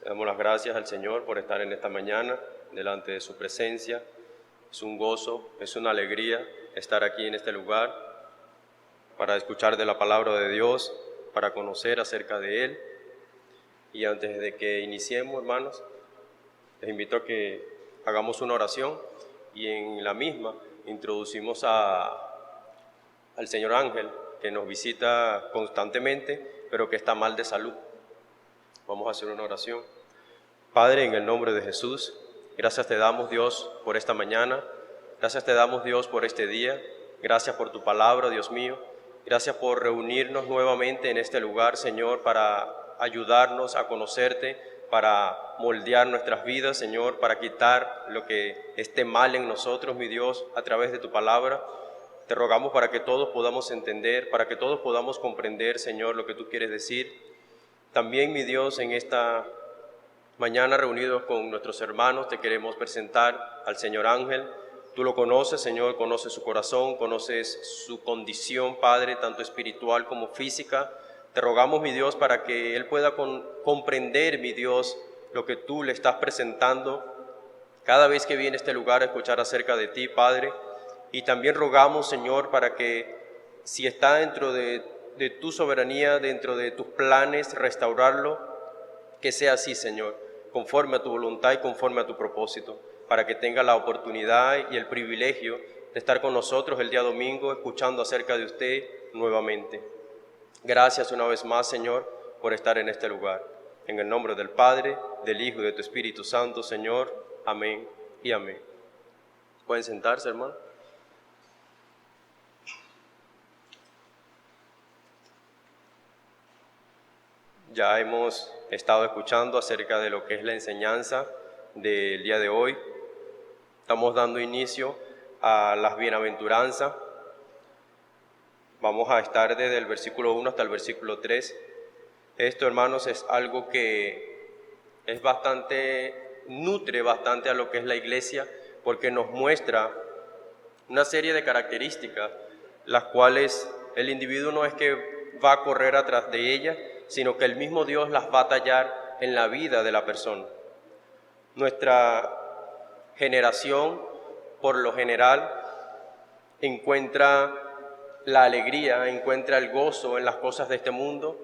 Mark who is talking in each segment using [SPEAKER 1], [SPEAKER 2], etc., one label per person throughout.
[SPEAKER 1] Le damos las gracias al Señor por estar en esta mañana delante de su presencia. Es un gozo, es una alegría estar aquí en este lugar para escuchar de la palabra de Dios, para conocer acerca de Él. Y antes de que iniciemos, hermanos, les invito a que hagamos una oración y en la misma introducimos al señor Ángel, que nos visita constantemente, pero que está mal de salud. Vamos a hacer una oración. Padre, en el nombre de Jesús, gracias te damos, Dios, por esta mañana. Gracias te damos, Dios, por este día. Gracias por tu palabra, Dios mío. Gracias por reunirnos nuevamente en este lugar, Señor, para ayudarnos a conocerte, para moldear nuestras vidas, Señor, para quitar lo que esté mal en nosotros, mi Dios, a través de tu palabra. Te rogamos para que todos podamos entender, para que todos podamos comprender, Señor, lo que tú quieres decir. También, mi Dios, en esta mañana reunidos con nuestros hermanos, te queremos presentar al señor Ángel. Tú lo conoces, Señor, conoces su corazón, conoces su condición, Padre, tanto espiritual como física. Te rogamos, mi Dios, para que él pueda comprender, mi Dios, lo que tú le estás presentando cada vez que viene a este lugar a escuchar acerca de ti, Padre. Y también rogamos, Señor, para que si está dentro de tu soberanía, dentro de tus planes, restaurarlo, que sea así, Señor, conforme a tu voluntad y conforme a tu propósito, para que tenga la oportunidad y el privilegio de estar con nosotros el día domingo, escuchando acerca de usted nuevamente. Gracias una vez más, Señor, por estar en este lugar. En el nombre del Padre, del Hijo y de tu Espíritu Santo, Señor. Amén y amén. ¿Pueden sentarse, hermano? Ya hemos estado escuchando acerca de lo que es la enseñanza del día de hoy. Estamos dando inicio a las bienaventuranzas. Vamos a estar desde el versículo 1 hasta el versículo 3. Esto, hermanos, es algo que es nutre bastante a lo que es la iglesia, porque nos muestra una serie de características, las cuales el individuo no es que va a correr atrás de ellas, sino que el mismo Dios las va a tallar en la vida de la persona. Nuestra generación, por lo general, encuentra la alegría, encuentra el gozo en las cosas de este mundo.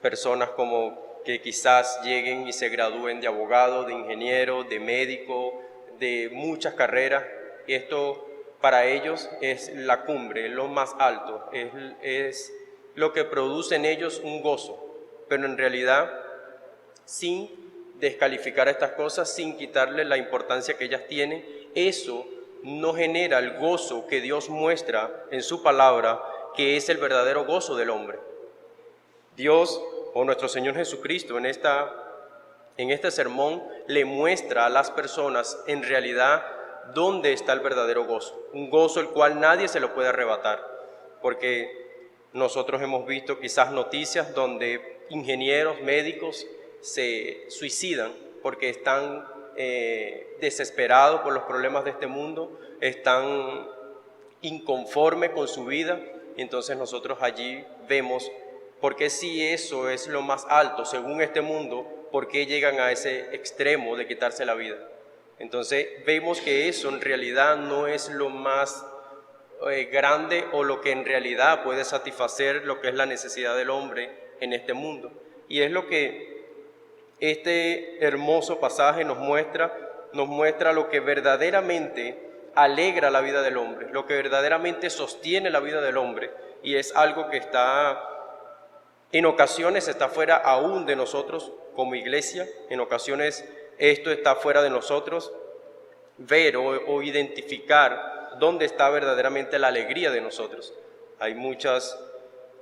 [SPEAKER 1] Personas como que quizás lleguen y se gradúen de abogado, de ingeniero, de médico, de muchas carreras. Y esto para ellos es la cumbre, lo más alto, es lo que produce en ellos un gozo. Pero en realidad, sin descalificar estas cosas, sin quitarle la importancia que ellas tienen, eso no genera el gozo que Dios muestra en su palabra, que es el verdadero gozo del hombre. Dios, o nuestro Señor Jesucristo, en este sermón le muestra a las personas en realidad dónde está el verdadero gozo, un gozo el cual nadie se lo puede arrebatar, porque nosotros hemos visto quizás noticias donde ingenieros, médicos se suicidan porque están desesperados por los problemas de este mundo, están inconformes con su vida. Entonces nosotros allí vemos por qué si eso es lo más alto según este mundo, por qué llegan a ese extremo de quitarse la vida. Entonces vemos que eso en realidad no es lo más grande o lo que en realidad puede satisfacer lo que es la necesidad del hombre en este mundo. Y es lo que este hermoso pasaje nos muestra lo que verdaderamente alegra la vida del hombre, lo que verdaderamente sostiene la vida del hombre, y es algo que en ocasiones está fuera aún de nosotros como iglesia, en ocasiones esto está fuera de nosotros, ver o identificar dónde está verdaderamente la alegría de nosotros. Hay muchas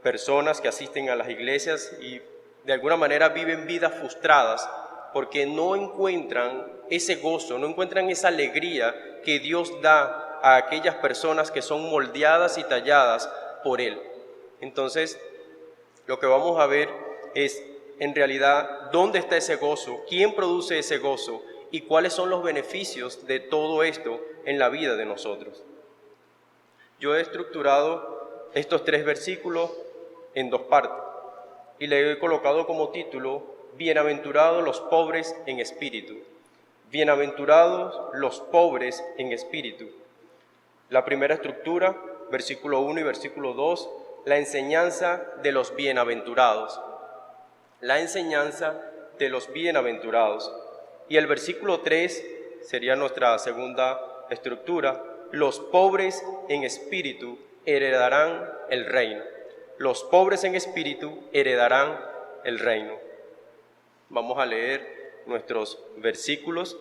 [SPEAKER 1] personas que asisten a las iglesias y de alguna manera viven vidas frustradas porque no encuentran ese gozo, no encuentran esa alegría que Dios da a aquellas personas que son moldeadas y talladas por Él. Entonces, lo que vamos a ver es en realidad dónde está ese gozo, quién produce ese gozo y cuáles son los beneficios de todo esto en la vida de nosotros. Yo he estructurado estos 3 versículos en 2 partes. y le he colocado como título: Bienaventurados los pobres en espíritu. Bienaventurados los pobres en espíritu. La primera estructura, versículo 1 y versículo 2, la enseñanza de los bienaventurados. La enseñanza de los bienaventurados. Y el versículo 3 sería nuestra segunda estructura: los pobres en espíritu heredarán el reino. Los pobres en espíritu heredarán el reino. Vamos a leer nuestros versículos.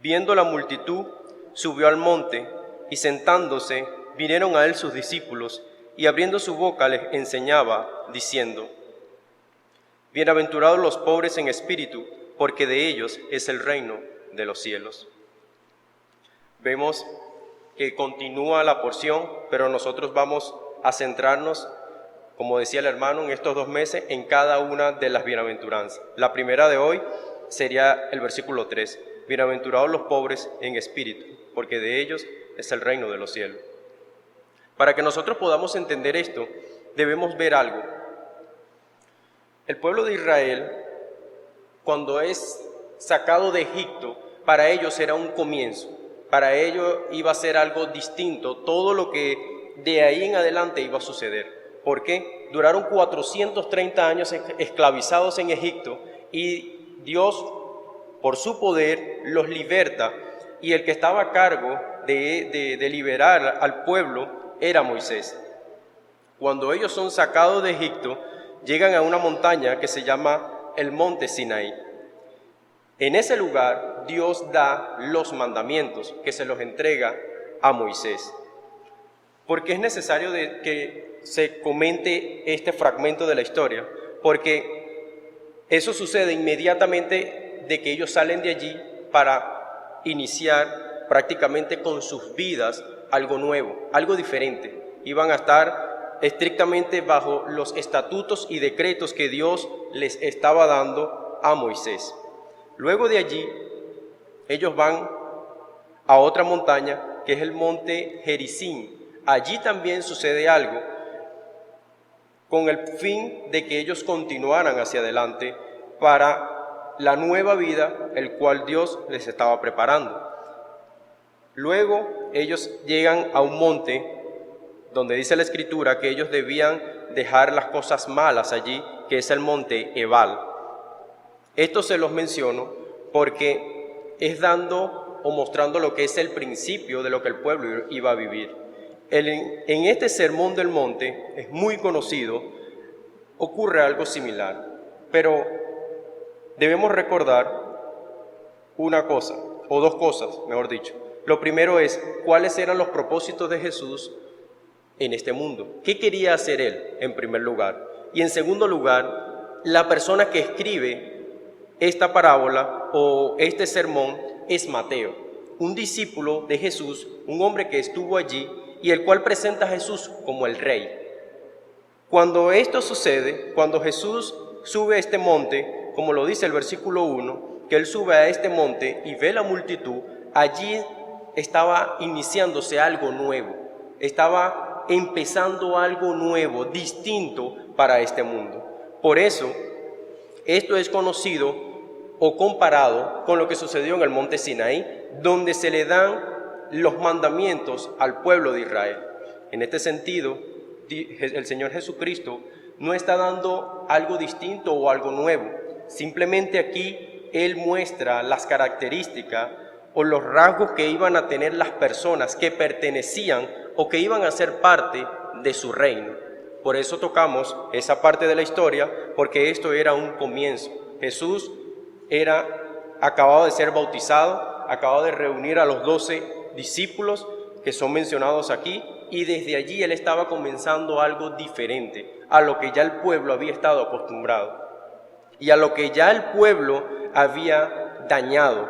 [SPEAKER 1] Viendo la multitud, subió al monte, y sentándose, vinieron a él sus discípulos, y abriendo su boca les enseñaba, diciendo: Bienaventurados los pobres en espíritu, porque de ellos es el reino de los cielos. Vemos que continúa la porción, pero nosotros vamos a centrarnos, como decía el hermano, en estos 2 meses, en cada una de las bienaventuranzas. La primera de hoy sería el versículo 3. Bienaventurados los pobres en espíritu, porque de ellos es el reino de los cielos. Para que nosotros podamos entender esto, debemos ver algo. El pueblo de Israel, cuando es sacado de Egipto, para ellos era un comienzo. Para ellos iba a ser algo distinto, todo lo que de ahí en adelante iba a suceder. ¿Por qué? Duraron 430 años esclavizados en Egipto y Dios, por su poder, los liberta, y el que estaba a cargo de liberar al pueblo era Moisés. Cuando ellos son sacados de Egipto, llegan a una montaña que se llama el monte Sinaí. En ese lugar Dios da los mandamientos que se los entrega a Moisés. ¿Por qué es necesario que se comente este fragmento de la historia? Porque eso sucede inmediatamente de que ellos salen de allí para iniciar prácticamente con sus vidas algo nuevo, algo diferente. Iban a estar estrictamente bajo los estatutos y decretos que Dios les estaba dando a Moisés. Luego de allí, ellos van a otra montaña, que es el monte Gerizim. Allí también sucede algo, con el fin de que ellos continuaran hacia adelante para la nueva vida, el cual Dios les estaba preparando. Luego, ellos llegan a un monte, donde dice la Escritura que ellos debían dejar las cosas malas allí, que es el monte Ebal. Esto se los menciono porque es dando o mostrando lo que es el principio de lo que el pueblo iba a vivir. En este sermón del monte, es muy conocido, ocurre algo similar, pero debemos recordar una cosa, o 2 cosas, mejor dicho. Lo primero es, ¿cuáles eran los propósitos de Jesús en este mundo? ¿Qué quería hacer Él, en primer lugar? Y en segundo lugar, la persona que escribe esta parábola o este sermón es Mateo, un discípulo de Jesús, un hombre que estuvo allí y el cual presenta a Jesús como el rey. Cuando esto sucede, cuando Jesús sube a este monte, como lo dice el versículo 1, que Él sube a este monte y ve la multitud, allí estaba iniciándose algo nuevo, estaba empezando algo nuevo, distinto para este mundo. Por eso, esto es conocido o comparado con lo que sucedió en el monte Sinaí, donde se le dan los mandamientos al pueblo de Israel. En este sentido, el Señor Jesucristo no está dando algo distinto o algo nuevo. Simplemente aquí Él muestra las características o los rasgos que iban a tener las personas que pertenecían o que iban a ser parte de su reino. Por eso tocamos esa parte de la historia, porque esto era un comienzo. Jesús acababa de ser bautizado, acababa de reunir a los 12 discípulos que son mencionados aquí, y desde allí Él estaba comenzando algo diferente a lo que ya el pueblo había estado acostumbrado y a lo que ya el pueblo había dañado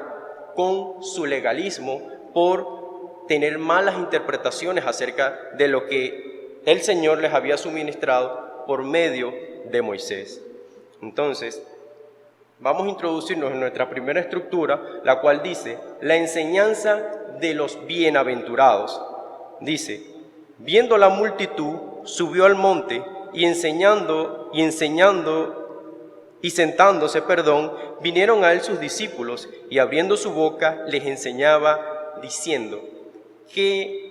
[SPEAKER 1] con su legalismo por tener malas interpretaciones acerca de lo que el Señor les había suministrado por medio de Moisés. Entonces, vamos a introducirnos en nuestra primera estructura, la cual dice, la enseñanza de los bienaventurados. Dice, viendo la multitud, subió al monte y sentándose, vinieron a él sus discípulos y abriendo su boca les enseñaba diciendo, ¿qué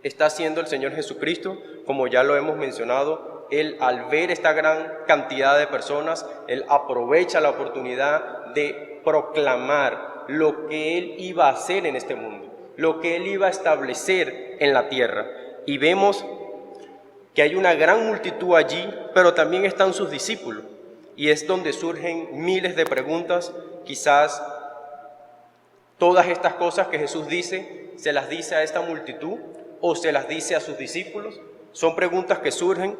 [SPEAKER 1] está haciendo el Señor Jesucristo? Como ya lo hemos mencionado, Él al ver esta gran cantidad de personas, Él aprovecha la oportunidad de proclamar lo que Él iba a hacer en este mundo, lo que Él iba a establecer en la tierra. Y vemos que hay una gran multitud allí, pero también están sus discípulos. Y es donde surgen miles de preguntas. Quizás todas estas cosas que Jesús dice, ¿se las dice a esta multitud o se las dice a sus discípulos? Son preguntas que surgen,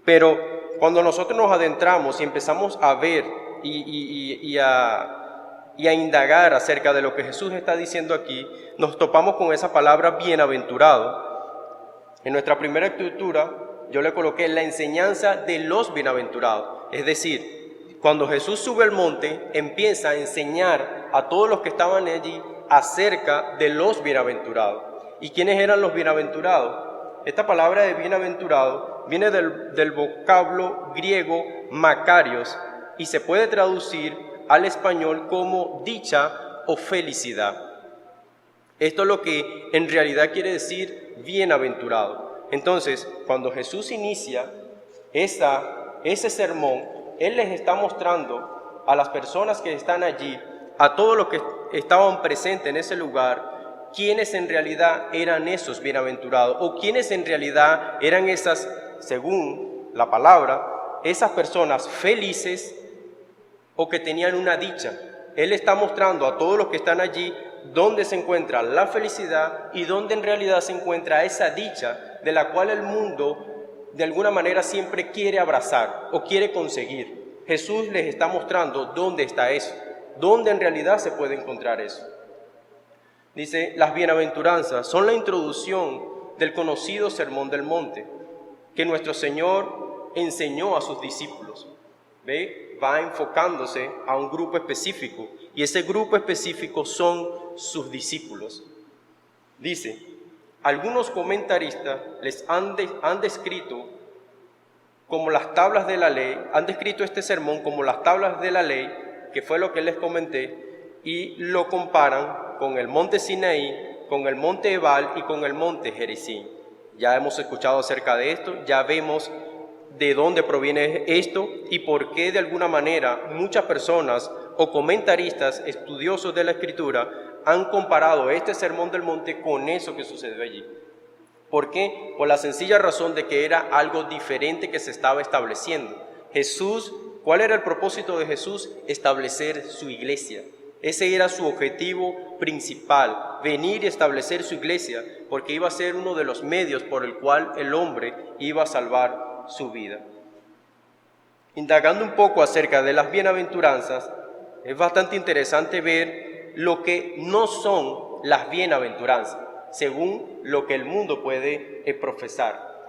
[SPEAKER 1] pero cuando nosotros nos adentramos y empezamos a ver y a indagar acerca de lo que Jesús está diciendo aquí, nos topamos con esa palabra bienaventurado. En nuestra primera escritura yo le coloqué la enseñanza de los bienaventurados, es decir, cuando Jesús sube al monte, empieza a enseñar a todos los que estaban allí acerca de los bienaventurados. ¿Y quiénes eran los bienaventurados? Esta palabra de bienaventurado viene del vocablo griego makarios y se puede traducir al español como dicha o felicidad. Esto es lo que en realidad quiere decir bienaventurado. Entonces, cuando Jesús inicia ese sermón, Él les está mostrando a las personas que están allí, a todos los que estaban presentes en ese lugar, quiénes en realidad eran esos bienaventurados, o quiénes en realidad eran esas, según la palabra, esas personas felices o que tenían una dicha. Él está mostrando a todos los que están allí dónde se encuentra la felicidad y dónde en realidad se encuentra esa dicha de la cual el mundo de alguna manera siempre quiere abrazar o quiere conseguir. Jesús les está mostrando dónde está eso, dónde en realidad se puede encontrar eso. Dice, las bienaventuranzas son la introducción del conocido Sermón del Monte que nuestro Señor enseñó a sus discípulos. ¿Ve? Va enfocándose a un grupo específico y ese grupo específico son sus discípulos. Dice, algunos comentaristas les han descrito como las tablas de la ley, han descrito este sermón como las tablas de la ley, que fue lo que les comenté, y lo comparan con el monte Sinaí, con el monte Ebal y con el monte Gerizim. Ya hemos escuchado acerca de esto, ya vemos de dónde proviene esto y por qué de alguna manera muchas personas o comentaristas estudiosos de la Escritura han comparado este sermón del monte con eso que sucedió allí. ¿Por qué? Por la sencilla razón de que era algo diferente que se estaba estableciendo. Jesús, ¿cuál era el propósito de Jesús? Establecer su iglesia. Ese era su objetivo principal, venir y establecer su iglesia, porque iba a ser uno de los medios por el cual el hombre iba a salvar su vida. Indagando un poco acerca de las bienaventuranzas, es bastante interesante ver lo que no son las bienaventuranzas, según lo que el mundo puede profesar.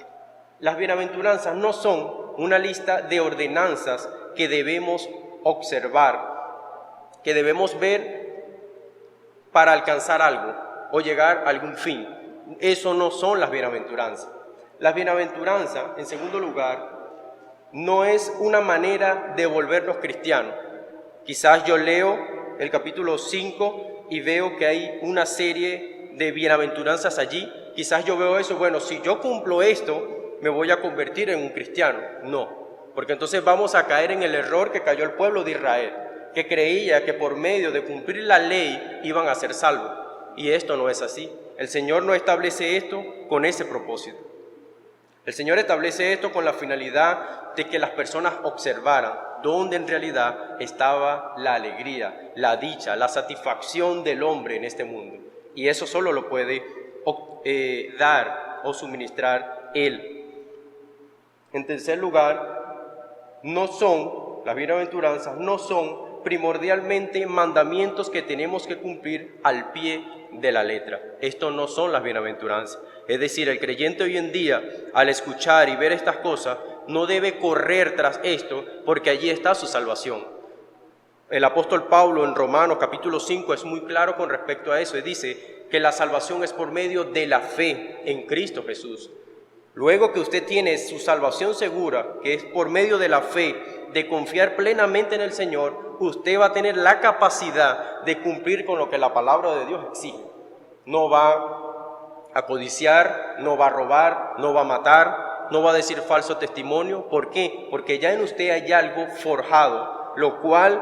[SPEAKER 1] Las bienaventuranzas no son una lista de ordenanzas que debemos observar, que debemos ver para alcanzar algo o llegar a algún fin. Eso no son las bienaventuranzas. Las bienaventuranzas, en segundo lugar, no es una manera de volvernos cristianos. Quizás yo leo el capítulo 5 y veo que hay una serie de bienaventuranzas allí. Quizás yo veo eso, bueno, si yo cumplo esto, me voy a convertir en un cristiano. No, porque entonces vamos a caer en el error que cayó el pueblo de Israel, que creía que por medio de cumplir la ley iban a ser salvos. Y esto no es así. El Señor no establece esto con ese propósito. El Señor establece esto con la finalidad de que las personas observaran dónde en realidad estaba la alegría, la dicha, la satisfacción del hombre en este mundo. Y eso solo lo puede dar o suministrar Él. En tercer lugar, las bienaventuranzas no son primordialmente mandamientos que tenemos que cumplir al pie de la letra. Esto no son las bienaventuranzas. Es decir, el creyente hoy en día, al escuchar y ver estas cosas, no debe correr tras esto, porque allí está su salvación. El apóstol Pablo en Romanos capítulo 5 es muy claro con respecto a eso, y dice que la salvación es por medio de la fe en Cristo Jesús. Luego que usted tiene su salvación segura, que es por medio de la fe, de confiar plenamente en el Señor, usted va a tener la capacidad de cumplir con lo que la palabra de Dios exige. No va a codiciar, no va a robar, no va a matar, no va a decir falso testimonio. ¿Por qué? Porque ya en usted hay algo forjado, lo cual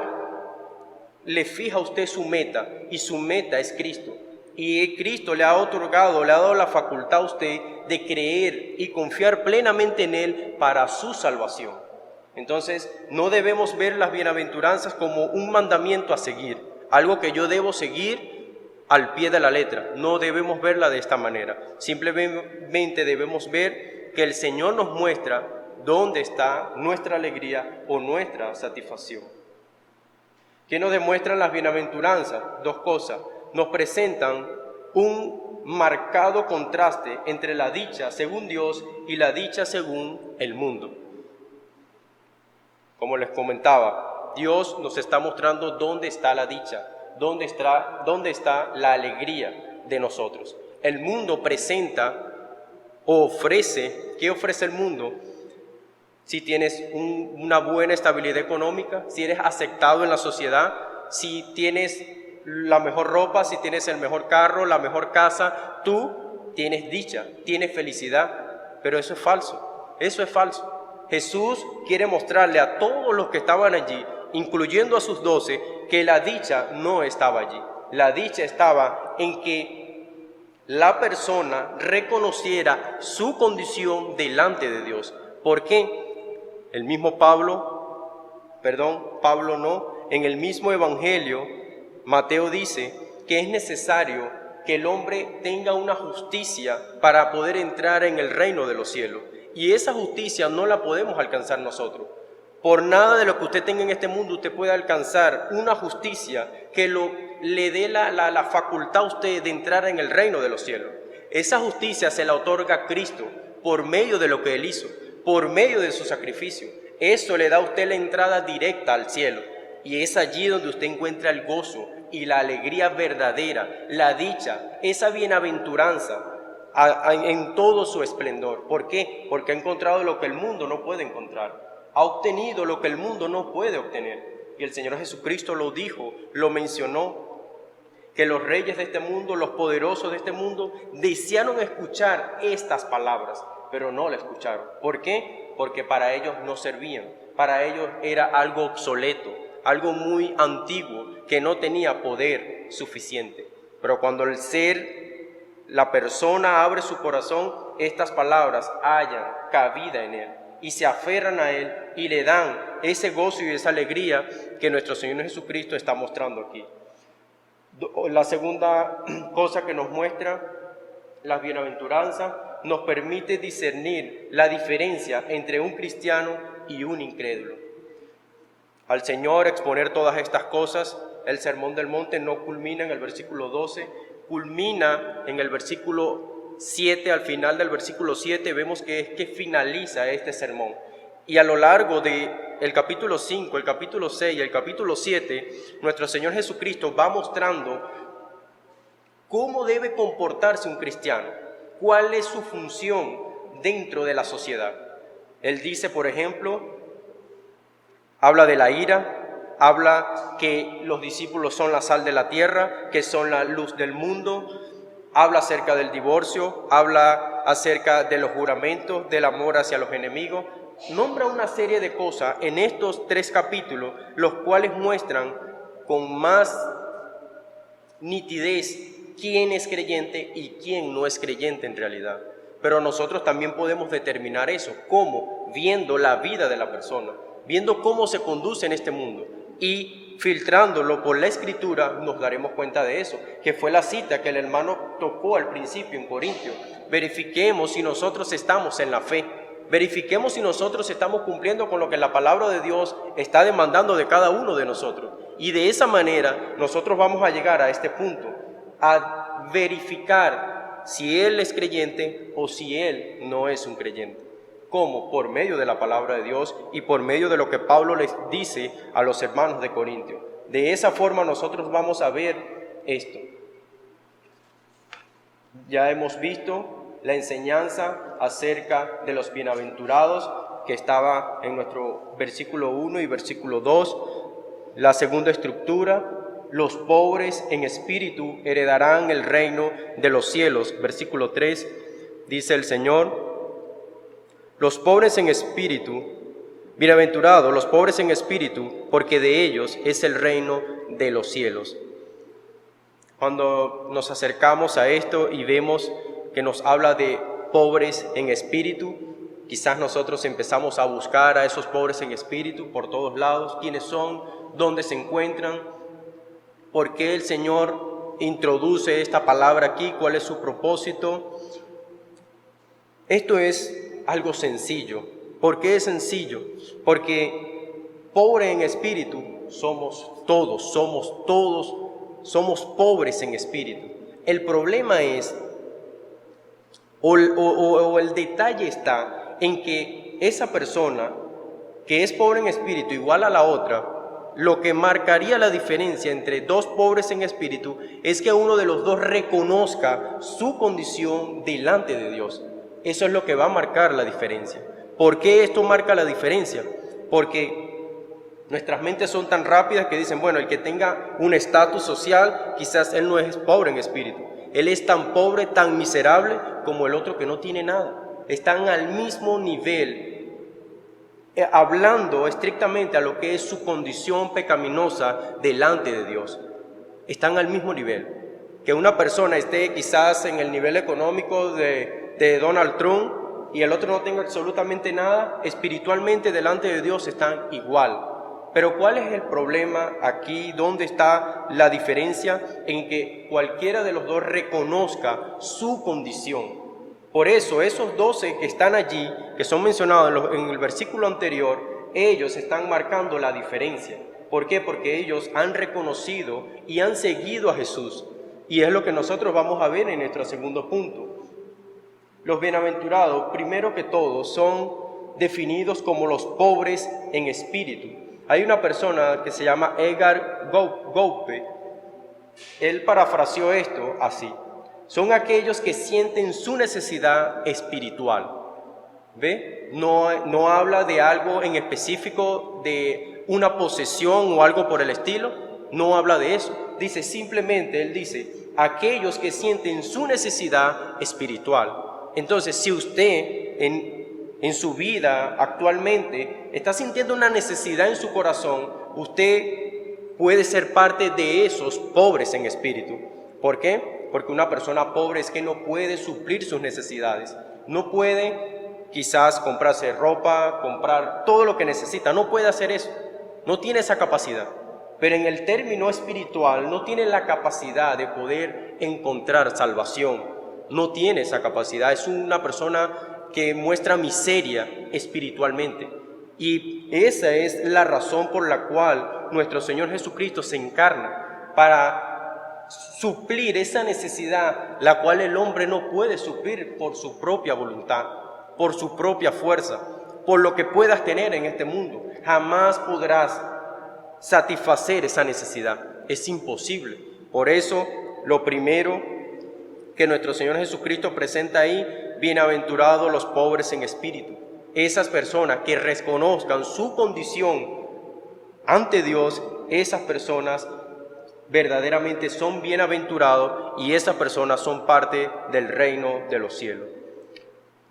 [SPEAKER 1] le fija a usted su meta, y su meta es Cristo. Y Cristo le ha otorgado, le ha dado la facultad a usted de creer y confiar plenamente en Él para su salvación. Entonces, no debemos ver las bienaventuranzas como un mandamiento a seguir, algo que yo debo seguir al pie de la letra. No debemos verla de esta manera. Simplemente debemos ver que el Señor nos muestra dónde está nuestra alegría o nuestra satisfacción. ¿Qué nos demuestran las bienaventuranzas? Dos cosas. Nos presentan un marcado contraste entre la dicha según Dios y la dicha según el mundo. Como les comentaba, Dios nos está mostrando dónde está la dicha, dónde está la alegría de nosotros. El mundo presenta o ofrece, ¿qué ofrece el mundo? Si tienes una buena estabilidad económica, si eres aceptado en la sociedad, si tienes la mejor ropa, si tienes el mejor carro, la mejor casa, tú tienes dicha, tienes felicidad, pero eso es falso, eso es falso. Jesús quiere mostrarle a todos los que estaban allí, incluyendo a sus 12, que la dicha no estaba allí. La dicha estaba en que la persona reconociera su condición delante de Dios. ¿Por qué? El mismo Pablo no, en el mismo Evangelio, Mateo dice que es necesario que el hombre tenga una justicia para poder entrar en el reino de los cielos. Y esa justicia no la podemos alcanzar nosotros. Por nada de lo que usted tenga en este mundo usted puede alcanzar una justicia que le dé la facultad a usted de entrar en el reino de los cielos. Esa justicia se la otorga Cristo por medio de lo que Él hizo, por medio de su sacrificio. Eso le da a usted la entrada directa al cielo. Y es allí donde usted encuentra el gozo y la alegría verdadera, la dicha, esa bienaventuranza en todo su esplendor. ¿Por qué? Porque ha encontrado lo que el mundo no puede encontrar. Ha obtenido lo que el mundo no puede obtener. Y el Señor Jesucristo lo dijo, lo mencionó, que los reyes de este mundo, los poderosos de este mundo, desearon escuchar estas palabras, pero no la escucharon. ¿Por qué? Porque para ellos no servían. Para ellos era algo obsoleto, algo muy antiguo, que no tenía poder suficiente. Pero cuando la persona abre su corazón, estas palabras hallan cabida en él y se aferran a él y le dan ese gozo y esa alegría que nuestro Señor Jesucristo está mostrando aquí. La segunda cosa que nos muestra las bienaventuranzas, nos permite discernir la diferencia entre un cristiano y un incrédulo. Al Señor exponer todas estas cosas, el Sermón del Monte no culmina en el versículo 12, culmina en el versículo 7, al final del versículo 7 vemos que es que finaliza este sermón. Y a lo largo del capítulo 5, el capítulo 6 y el capítulo 7, nuestro Señor Jesucristo va mostrando cómo debe comportarse un cristiano, cuál es su función dentro de la sociedad. Él dice, por ejemplo, habla de la ira, habla que los discípulos son la sal de la tierra, que son la luz del mundo, habla acerca del divorcio, habla acerca de los juramentos, del amor hacia los enemigos. Nombra una serie de cosas en estos 3 capítulos, los cuales muestran con más nitidez quién es creyente y quién no es creyente en realidad. Pero nosotros también podemos determinar eso. ¿Cómo? Viendo la vida de la persona, viendo cómo se conduce en este mundo y filtrándolo por la Escritura, nos daremos cuenta de eso, que fue la cita que el hermano tocó al principio en Corintios. Verifiquemos si nosotros estamos en la fe, verifiquemos si nosotros estamos cumpliendo con lo que la palabra de Dios está demandando de cada uno de nosotros. Y de esa manera nosotros vamos a llegar a este punto, a verificar si él es creyente o si él no es un creyente. ¿Cómo? Por medio de la palabra de Dios y por medio de lo que Pablo les dice a los hermanos de Corintio. De esa forma nosotros vamos a ver esto. Ya hemos visto la enseñanza acerca de los bienaventurados que estaba en nuestro versículo 1 y versículo 2. La segunda estructura, los pobres en espíritu heredarán el reino de los cielos. Versículo 3, dice el Señor: los pobres en espíritu, bienaventurados los pobres en espíritu, porque de ellos es el reino de los cielos. Cuando nos acercamos a esto y vemos que nos habla de pobres en espíritu, quizás nosotros empezamos a buscar a esos pobres en espíritu por todos lados, quiénes son, dónde se encuentran, por qué el Señor introduce esta palabra aquí, cuál es su propósito. Esto es algo sencillo. ¿Por qué es sencillo? Porque pobre en espíritu somos todos, somos pobres en espíritu. El problema es, o el detalle está en que esa persona que es pobre en espíritu igual a la otra, lo que marcaría la diferencia entre dos pobres en espíritu es que uno de los dos reconozca su condición delante de Dios. Eso es lo que va a marcar la diferencia. ¿Por qué esto marca la diferencia? Porque nuestras mentes son tan rápidas que dicen, bueno, el que tenga un estatus social, quizás él no es pobre en espíritu. Él es tan pobre, tan miserable como el otro que no tiene nada. Están al mismo nivel, hablando estrictamente a lo que es su condición pecaminosa delante de Dios. Están al mismo nivel. Que una persona esté quizás en el nivel económico de Donald Trump y el otro no tenga absolutamente nada, espiritualmente delante de Dios están igual. Pero ¿cuál es el problema aquí? ¿Dónde está la diferencia? En que cualquiera de los dos reconozca su condición. Por eso esos 12 que están allí, que son mencionados en el versículo anterior, ellos están marcando la diferencia. ¿Por qué? Porque ellos han reconocido y han seguido a Jesús. Y es lo que nosotros vamos a ver en nuestro segundo punto. Los bienaventurados, primero que todo, son definidos como los pobres en espíritu. Hay una persona que se llama Edgar Goupe. Él parafraseó esto así: son aquellos que sienten su necesidad espiritual. ¿Ve? No habla de algo en específico, de una posesión o algo por el estilo. No habla de eso. Dice simplemente, él dice, aquellos que sienten su necesidad espiritual. Entonces, si usted en su vida actualmente está sintiendo una necesidad en su corazón, usted puede ser parte de esos pobres en espíritu. ¿Por qué? Porque una persona pobre es que no puede suplir sus necesidades. No puede quizás comprarse ropa, comprar todo lo que necesita. No puede hacer eso. No tiene esa capacidad. Pero en el término espiritual no tiene la capacidad de poder encontrar salvación. No tiene esa capacidad. Es una persona que muestra miseria espiritualmente. Y esa es la razón por la cual nuestro Señor Jesucristo se encarna, para suplir esa necesidad, la cual el hombre no puede suplir por su propia voluntad, por su propia fuerza, por lo que puedas tener en este mundo. Jamás podrás satisfacer esa necesidad. Es imposible. Por eso, lo primero que nuestro Señor Jesucristo presenta ahí: bienaventurados los pobres en espíritu. Esas personas que reconozcan su condición ante Dios, esas personas verdaderamente son bienaventurados y esas personas son parte del reino de los cielos.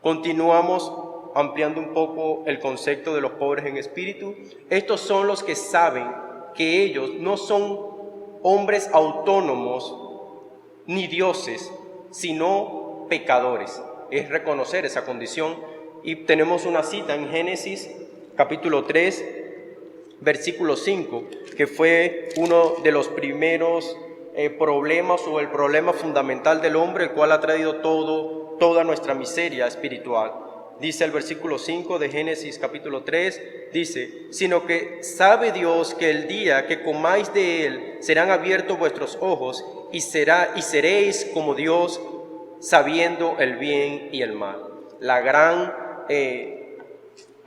[SPEAKER 1] Continuamos ampliando un poco el concepto de los pobres en espíritu. Estos son los que saben que ellos no son hombres autónomos ni dioses, sino pecadores. Es reconocer esa condición. Y tenemos una cita en Génesis capítulo 3, versículo 5, que fue uno de los primeros problemas o el problema fundamental del hombre, el cual ha traído toda nuestra miseria espiritual. Dice el versículo 5 de Génesis capítulo 3, dice: sino que sabe Dios que el día que comáis de él serán abiertos vuestros ojos y seréis como Dios, sabiendo el bien y el mal. La gran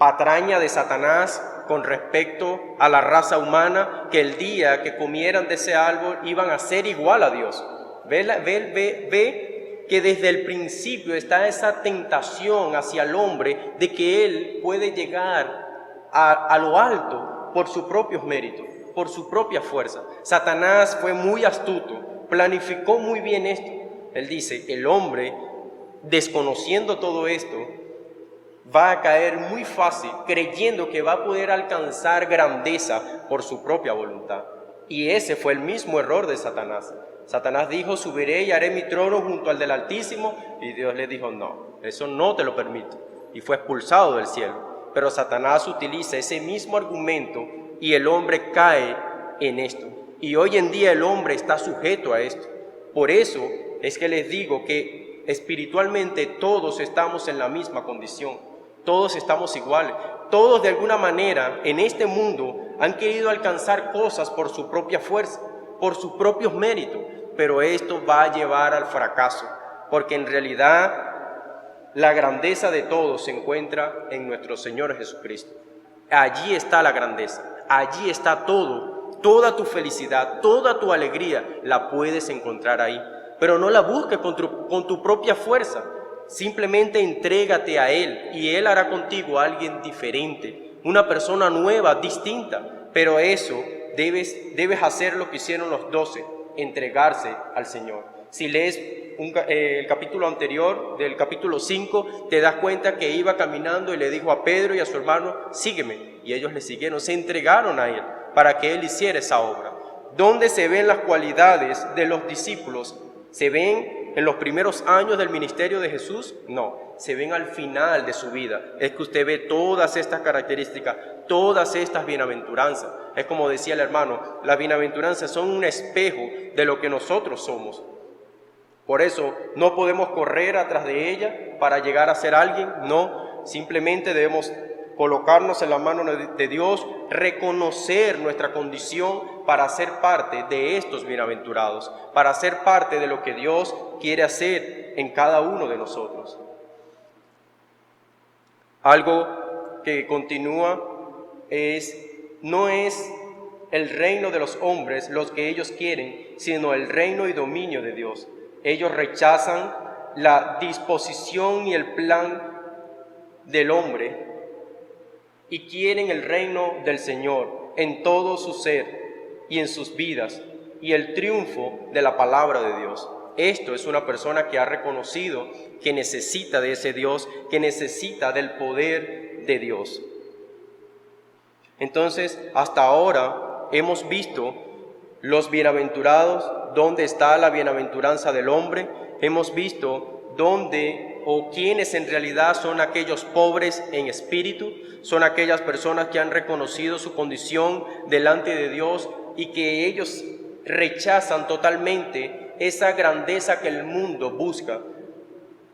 [SPEAKER 1] patraña de Satanás con respecto a la raza humana, que el día que comieran de ese árbol iban a ser igual a Dios. Ve que desde el principio está esa tentación hacia el hombre de que él puede llegar a lo alto por sus propios méritos, por su propia fuerza. Satanás fue muy astuto, planificó muy bien esto. Él dice, el hombre, desconociendo todo esto, va a caer muy fácil creyendo que va a poder alcanzar grandeza por su propia voluntad. Y ese fue el mismo error de Satanás. Satanás dijo, subiré y haré mi trono junto al del Altísimo, y Dios le dijo, no, eso no te lo permito, y fue expulsado del cielo. Pero Satanás utiliza ese mismo argumento y el hombre cae en esto. Y hoy en día el hombre está sujeto a esto. Por eso es que les digo que espiritualmente todos estamos en la misma condición, todos estamos iguales. Todos de alguna manera en este mundo han querido alcanzar cosas por su propia fuerza, por sus propios méritos, pero esto va a llevar al fracaso, porque en realidad la grandeza de todos se encuentra en nuestro Señor Jesucristo. Allí está la grandeza, allí está todo, toda tu felicidad, toda tu alegría la puedes encontrar ahí. Pero no la busques con tu propia fuerza, simplemente entrégate a Él y Él hará contigo a alguien diferente, una persona nueva, distinta. Pero eso debes hacer lo que hicieron los 12, entregarse al Señor. Si lees el capítulo anterior, del capítulo 5, te das cuenta que iba caminando y le dijo a Pedro y a su hermano, sígueme. Y ellos le siguieron, se entregaron a Él para que Él hiciera esa obra. ¿Dónde se ven las cualidades de los discípulos? ¿Se ven en los primeros años del ministerio de Jesús? No, se ven al final de su vida. Es que usted ve todas estas características, todas estas bienaventuranzas. Es como decía el hermano, las bienaventuranzas son un espejo de lo que nosotros somos. Por eso no podemos correr atrás de ella para llegar a ser alguien, no, simplemente debemos colocarnos en la mano de Dios, reconocer nuestra condición para ser parte de estos bienaventurados, para ser parte de lo que Dios quiere hacer en cada uno de nosotros. Algo que continúa no es el reino de los hombres los que ellos quieren, sino el reino y dominio de Dios. Ellos rechazan la disposición y el plan del hombre y quieren el reino del Señor en todo su ser y en sus vidas y el triunfo de la palabra de Dios. Esto es una persona que ha reconocido que necesita de ese Dios, que necesita del poder de Dios. Entonces, hasta ahora hemos visto los bienaventurados, dónde está la bienaventuranza del hombre. Hemos visto dónde o quiénes en realidad son aquellos pobres en espíritu, son aquellas personas que han reconocido su condición delante de Dios y que ellos rechazan totalmente esa grandeza que el mundo busca.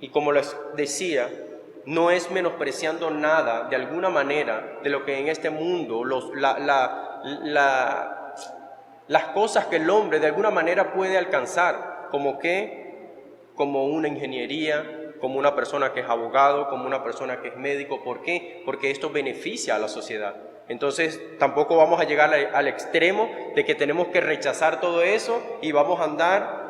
[SPEAKER 1] Y como les decía, no es menospreciando nada de alguna manera de lo que en este mundo, las cosas que el hombre de alguna manera puede alcanzar, como una ingeniería, como una persona que es abogado, como una persona que es médico. ¿Por qué? Porque esto beneficia a la sociedad. Entonces tampoco vamos a llegar al extremo de que tenemos que rechazar todo eso y vamos a andar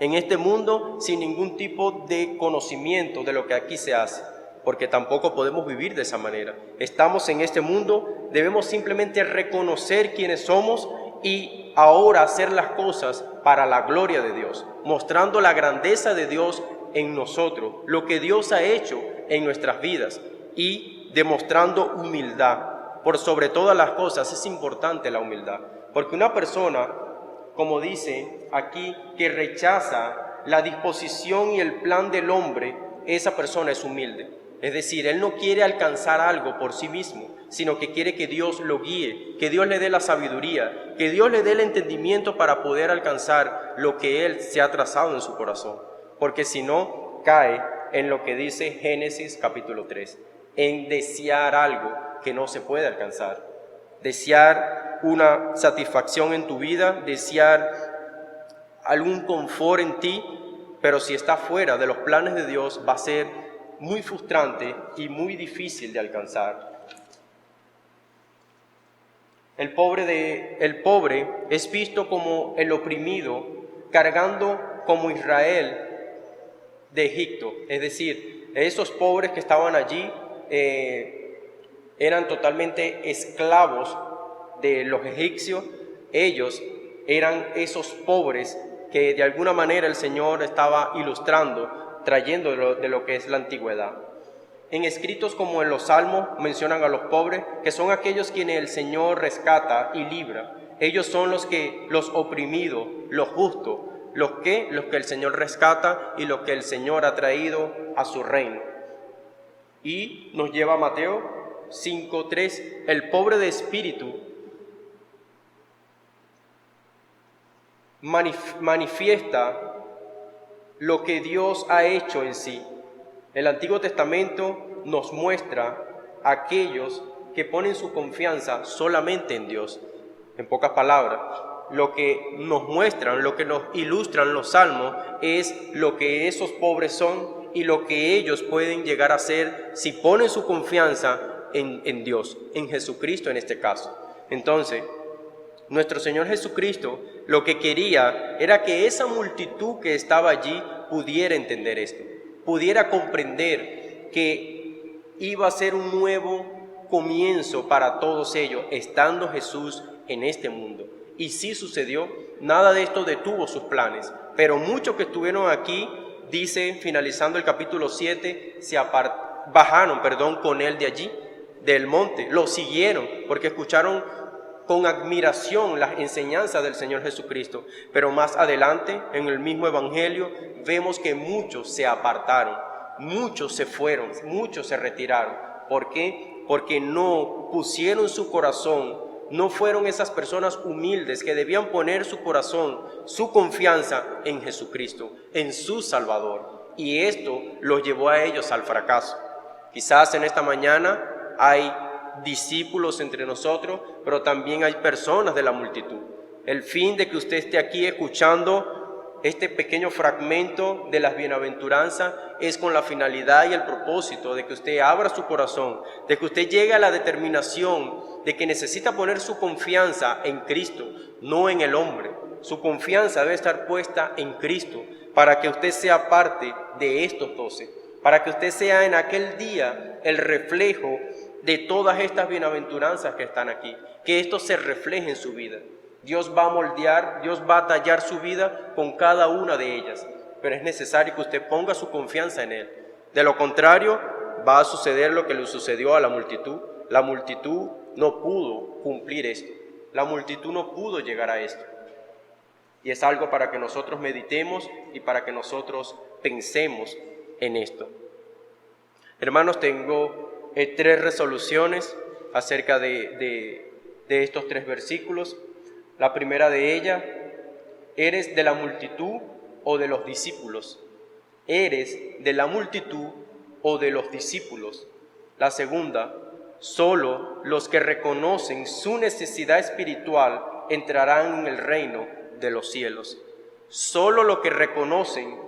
[SPEAKER 1] en este mundo sin ningún tipo de conocimiento de lo que aquí se hace, porque tampoco podemos vivir de esa manera. Estamos en este mundo, debemos simplemente reconocer quiénes somos y ahora hacer las cosas para la gloria de Dios, mostrando la grandeza de Dios en nosotros, lo que Dios ha hecho en nuestras vidas y demostrando humildad. Por sobre todas las cosas es importante la humildad, porque una persona, como dice aquí, que rechaza la disposición y el plan del hombre, esa persona es humilde. Es decir, él no quiere alcanzar algo por sí mismo, sino que quiere que Dios lo guíe, que Dios le dé la sabiduría, que Dios le dé el entendimiento para poder alcanzar lo que él se ha trazado en su corazón. Porque si no, cae en lo que dice Génesis capítulo 3, en desear algo que no se puede alcanzar, desear una satisfacción en tu vida, desear algún confort en ti, pero si está fuera de los planes de Dios va a ser muy frustrante y muy difícil de alcanzar. El pobre es visto como el oprimido, cargando como Israel de Egipto. Es decir, esos pobres que estaban allí eran totalmente esclavos de los egipcios. Ellos eran esos pobres que de alguna manera el Señor estaba ilustrando, trayendo de lo que es la antigüedad. En escritos como en los Salmos mencionan a los pobres, que son aquellos quienes el Señor rescata y libra. Ellos son los oprimidos, los justos, los que el Señor rescata y los que el Señor ha traído a su reino. Y nos lleva a Mateo 5:3, el pobre de espíritu manifiesta lo que Dios ha hecho en sí. El Antiguo Testamento nos muestra a aquellos que ponen su confianza solamente en Dios. En pocas palabras, lo que nos muestran, lo que nos ilustran los salmos es lo que esos pobres son y lo que ellos pueden llegar a ser si ponen su confianza en Dios, en Jesucristo en este caso. Entonces, nuestro Señor Jesucristo lo que quería era que esa multitud que estaba allí pudiera entender esto, pudiera comprender que iba a ser un nuevo comienzo para todos ellos, estando Jesús en este mundo. Y sí sucedió, nada de esto detuvo sus planes, pero muchos que estuvieron aquí, dice, finalizando el capítulo 7, bajaron con él de allí, del monte, lo siguieron, porque escucharon con admiración las enseñanzas del Señor Jesucristo. Pero más adelante, en el mismo Evangelio, vemos que muchos se apartaron, muchos se fueron, muchos se retiraron. ¿Por qué? Porque no pusieron su corazón, no fueron esas personas humildes que debían poner su corazón, su confianza en Jesucristo, en su Salvador. Y esto los llevó a ellos al fracaso. Quizás en esta mañana hay discípulos entre nosotros, pero también hay personas de la multitud. El fin de que usted esté aquí escuchando este pequeño fragmento de las bienaventuranzas es con la finalidad y el propósito de que usted abra su corazón, de que usted llegue a la determinación de que necesita poner su confianza en Cristo, no en el hombre. Su confianza debe estar puesta en Cristo para que usted sea parte de estos 12, para que usted sea en aquel día el reflejo de todas estas bienaventuranzas que están aquí, que esto se refleje en su vida. Dios va a moldear, Dios va a tallar su vida con cada una de ellas, pero es necesario que usted ponga su confianza en Él. De lo contrario, va a suceder lo que le sucedió a la multitud. La multitud no pudo cumplir esto, la multitud no pudo llegar a esto. Y es algo para que nosotros meditemos y para que nosotros pensemos en esto. Hermanos, tengo 3 resoluciones acerca de estos 3 versículos. La primera de ellas, ¿eres de la multitud o de los discípulos? ¿Eres de la multitud o de los discípulos? La segunda, solo los que reconocen su necesidad espiritual entrarán en el reino de los cielos. Solo los que reconocen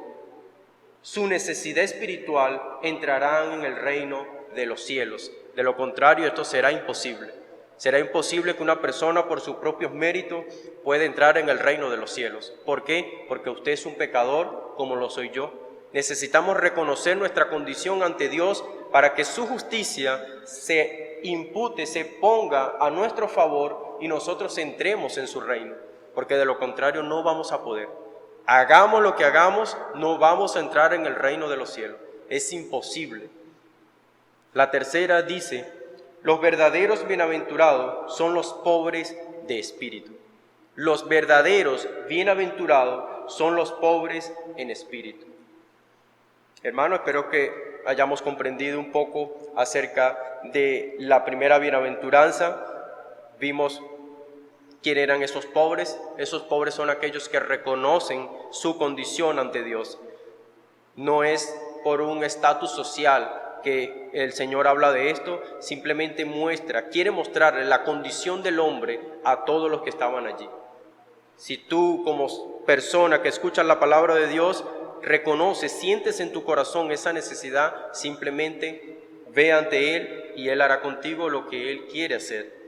[SPEAKER 1] su necesidad espiritual entrarán en el reino de los cielos. De lo contrario, esto será imposible. Será imposible que una persona por sus propios méritos pueda entrar en el reino de los cielos. ¿Por qué? Porque usted es un pecador como lo soy yo. Necesitamos reconocer nuestra condición ante Dios para que su justicia se impute, se ponga a nuestro favor y nosotros entremos en su reino. Porque de lo contrario no vamos a poder. Hagamos lo que hagamos, no vamos a entrar en el reino de los cielos. Es imposible. La tercera dice, los verdaderos bienaventurados son los pobres de espíritu. Los verdaderos bienaventurados son los pobres en espíritu. Hermano, espero que hayamos comprendido un poco acerca de la primera bienaventuranza. Vimos quién eran esos pobres. Esos pobres son aquellos que reconocen su condición ante Dios. No es por un estatus social que el Señor habla de esto, simplemente quiere mostrarle la condición del hombre a todos los que estaban allí. Si tú como persona que escuchas la palabra de Dios reconoces, sientes en tu corazón esa necesidad, simplemente ve ante Él y Él hará contigo lo que Él quiere hacer.